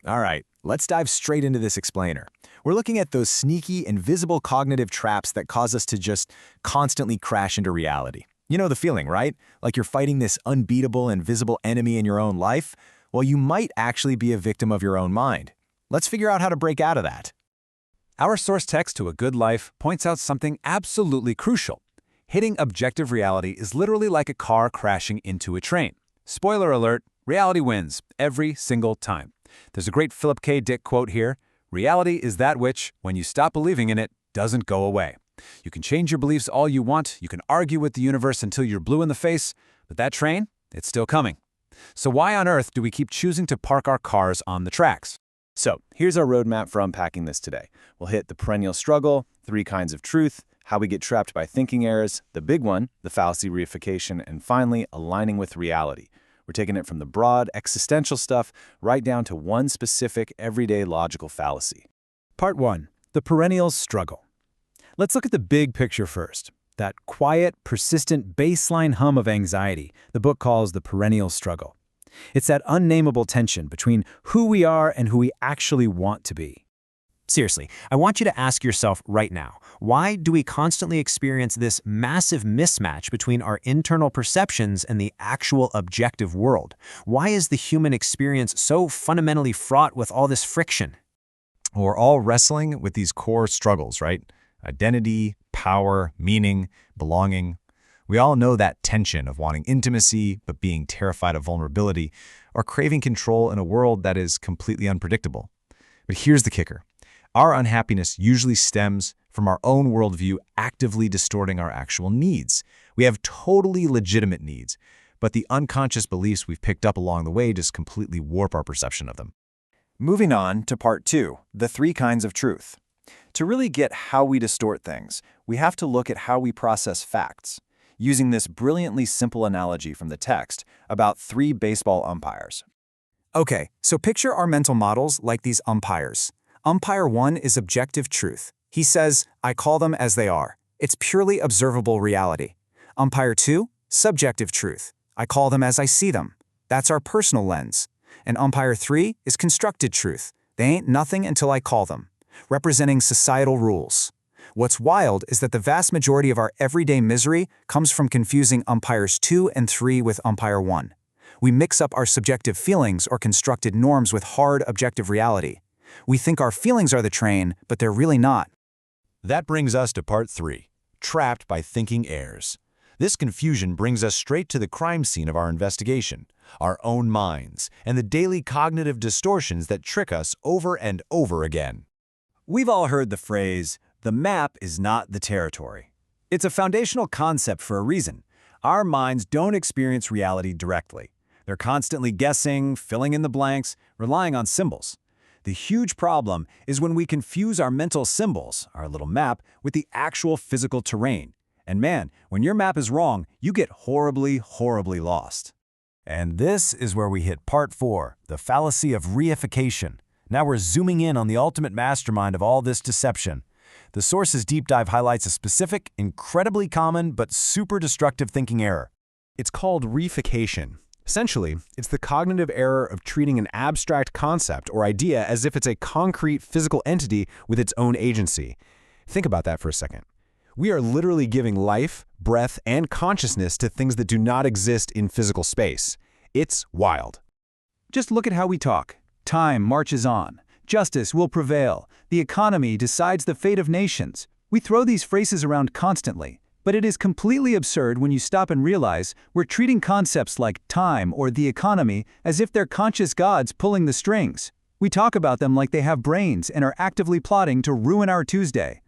All right, let's dive straight into this explainer. We're looking at those sneaky, invisible cognitive traps that cause us to just constantly crash into reality. You know the feeling, right? Like you're fighting this unbeatable, invisible enemy in your own life? Well, you might actually be a victim of your own mind. Let's figure out how to break out of that. Our source text to A Good Life points out something absolutely crucial. Hitting objective reality is literally like a car crashing into a train. Spoiler alert, reality wins every single time. There's a great Philip K. Dick quote here: "Reality is that which, when you stop believing in it, doesn't go away." You can change your beliefs all you want, you can argue with the universe until you're blue in the face, but that train, it's still coming. So why on earth do we keep choosing to park our cars on the tracks? So here's our roadmap for unpacking this today. We'll hit the perennial struggle, 3 kinds of truth, how we get trapped by thinking errors, the big one, the fallacy reification, and finally, aligning with reality. We're taking it from the broad, existential stuff right down to one specific, everyday logical fallacy. Part 1. The perennial struggle. Let's look at the big picture first. That quiet, persistent baseline hum of anxiety the book calls the perennial struggle. It's that unnameable tension between who we are and who we actually want to be. Seriously, I want you to ask yourself right now, why do we constantly experience this massive mismatch between our internal perceptions and the actual objective world? Why is the human experience so fundamentally fraught with all this friction? We're all wrestling with these core struggles, right? Identity, power, meaning, belonging. We all know that tension of wanting intimacy but being terrified of vulnerability, or craving control in a world that is completely unpredictable. But here's the kicker. Our unhappiness usually stems from our own worldview actively distorting our actual needs. We have totally legitimate needs, but the unconscious beliefs we've picked up along the way just completely warp our perception of them. Moving on to part 2, the 3 kinds of truth. To really get how we distort things, we have to look at how we process facts, using this brilliantly simple analogy from the text about 3 baseball umpires. Okay, so picture our mental models like these umpires. Umpire 1 is objective truth. He says, I call them as they are. It's purely observable reality. Umpire 2, subjective truth. I call them as I see them. That's our personal lens. And umpire 3 is constructed truth. They ain't nothing until I call them, representing societal rules. What's wild is that the vast majority of our everyday misery comes from confusing umpires 2 and 3 with umpire 1. We mix up our subjective feelings or constructed norms with hard objective reality. We think our feelings are the train, but they're really not. That brings us to part 3, trapped by thinking errors. This confusion brings us straight to the crime scene of our investigation, our own minds, and the daily cognitive distortions that trick us over and over again. We've all heard the phrase, the map is not the territory. It's a foundational concept for a reason. Our minds don't experience reality directly. They're constantly guessing, filling in the blanks, relying on symbols. The huge problem is when we confuse our mental symbols, our little map, with the actual physical terrain. And man, when your map is wrong, you get horribly, horribly lost. And this is where we hit part 4, the fallacy of reification. Now we're zooming in on the ultimate mastermind of all this deception. The source's deep dive highlights a specific, incredibly common, but super destructive thinking error. It's called reification. Essentially, it's the cognitive error of treating an abstract concept or idea as if it's a concrete physical entity with its own agency. Think about that for a second. We are literally giving life, breath, and consciousness to things that do not exist in physical space. It's wild. Just look at how we talk. Time marches on. Justice will prevail. The economy decides the fate of nations. We throw these phrases around constantly, but it is completely absurd when you stop and realize we're treating concepts like time or the economy as if they're conscious gods pulling the strings. We talk about them like they have brains and are actively plotting to ruin our Tuesday.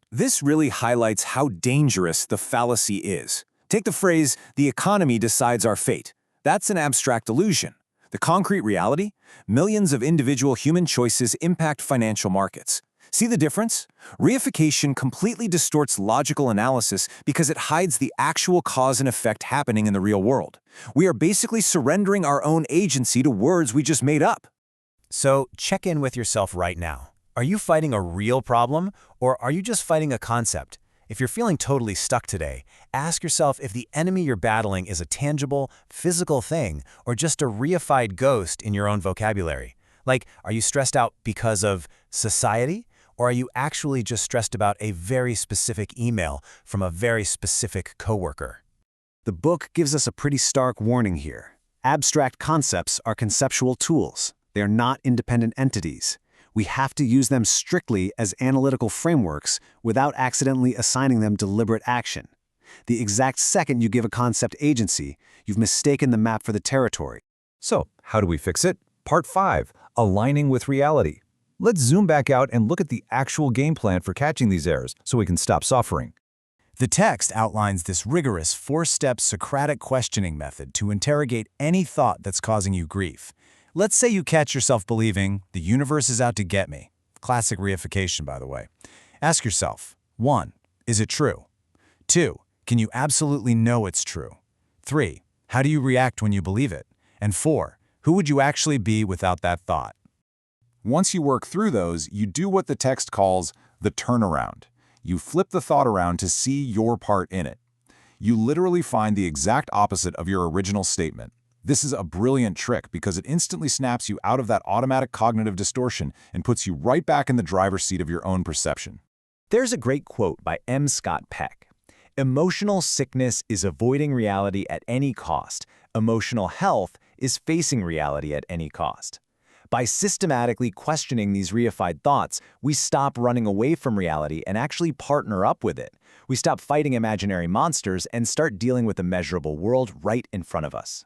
This really highlights how dangerous the fallacy is. Take the phrase, the economy decides our fate. That's an abstract illusion. The concrete reality? Millions of individual human choices impact financial markets. See the difference? Reification completely distorts logical analysis because it hides the actual cause and effect happening in the real world. We are basically surrendering our own agency to words we just made up. So check in with yourself right now. Are you fighting a real problem, or are you just fighting a concept? If you're feeling totally stuck today, ask yourself if the enemy you're battling is a tangible, physical thing or just a reified ghost in your own vocabulary. Like, are you stressed out because of society? Or are you actually just stressed about a very specific email from a very specific coworker? The book gives us a pretty stark warning here. Abstract concepts are conceptual tools. They are not independent entities. We have to use them strictly as analytical frameworks without accidentally assigning them deliberate action. The exact second you give a concept agency, you've mistaken the map for the territory. So, how do we fix it? Part 5, aligning with reality. Let's zoom back out and look at the actual game plan for catching these errors so we can stop suffering. The text outlines this rigorous 4-step Socratic questioning method to interrogate any thought that's causing you grief. Let's say you catch yourself believing, the universe is out to get me. Classic reification, by the way. Ask yourself, 1. Is it true? 2. Can you absolutely know it's true? 3. How do you react when you believe it? And 4. Who would you actually be without that thought? Once you work through those, you do what the text calls the turnaround. You flip the thought around to see your part in it. You literally find the exact opposite of your original statement. This is a brilliant trick because it instantly snaps you out of that automatic cognitive distortion and puts you right back in the driver's seat of your own perception. There's a great quote by M. Scott Peck. Emotional sickness is avoiding reality at any cost. Emotional health is facing reality at any cost. By systematically questioning these reified thoughts, we stop running away from reality and actually partner up with it. We stop fighting imaginary monsters and start dealing with the measurable world right in front of us.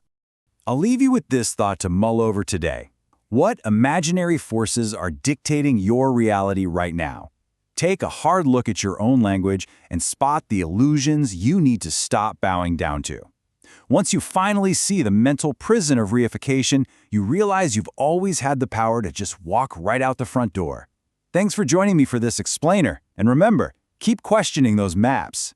I'll leave you with this thought to mull over today. What imaginary forces are dictating your reality right now? Take a hard look at your own language and spot the illusions you need to stop bowing down to. Once you finally see the mental prison of reification, you realize you've always had the power to just walk right out the front door. Thanks for joining me for this explainer, and remember, keep questioning those maps.